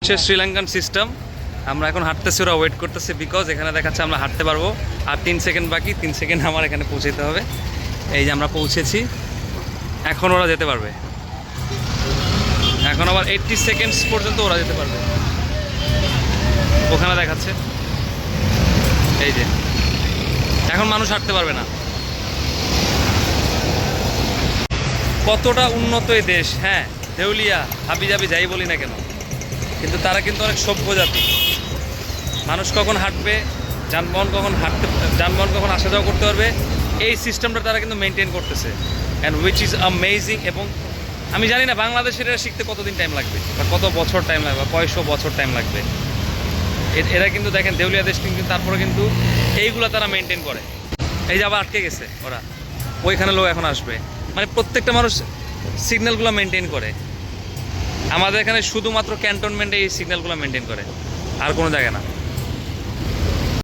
হচ্ছে শ্রীলঙ্কান সিস্টেম। আমরা এখন হাঁটতেছি, ওরা ওয়েট করতেছে, বিকজ এখানে দেখাচ্ছে আমরা হাঁটতে পারবো। আর 3 সেকেন্ড বাকি, 3 সেকেন্ড আমার এখানে পৌঁছাতে হবে। এই যে আমরা পৌঁছেছি, এখন ওরা যেতে পারবে। এখন আবার 80 সেকেন্ডস পর্যন্ত ওরা যেতে পারবে। ওখানে দেখাচ্ছে, এই যে এখন মানুষ হাঁটতে পারবে না। কতটা উন্নত এই দেশ! হ্যাঁ, দেউলিয়া হাবি যাবি যাই বলি না কেন, কিন্তু তারা কিন্তু অনেক সভ্য জাতি। মানুষ কখন হাঁটবে, যানবাহন কখন আসা যাওয়া করতে পারবে, এই সিস্টেমটা তারা কিন্তু মেনটেন করতেছে, অ্যান্ড উইচ ইজ অ্যামেজিং। এবং আমি জানি না বাংলাদেশের এরা শিখতে কতদিন টাইম লাগবে, বা কত বছর টাইম লাগবে, বা কয়শো বছর টাইম লাগবে। এরা কিন্তু দেখেন দেউলিয়া দেশ, কিন্তু তারপরে কিন্তু এইগুলো তারা মেনটেন করে। এই যে আবার আটকে গেছে ওরা, ওইখানে লোক এখন আসবে। মানে প্রত্যেকটা মানুষ সিগন্যালগুলো মেনটেন করে। আমাদের এখানে শুধুমাত্র ক্যান্টনমেন্টে এই সিগন্যালগুলো মেনটেন করে, আর কোনো জায়গায় না।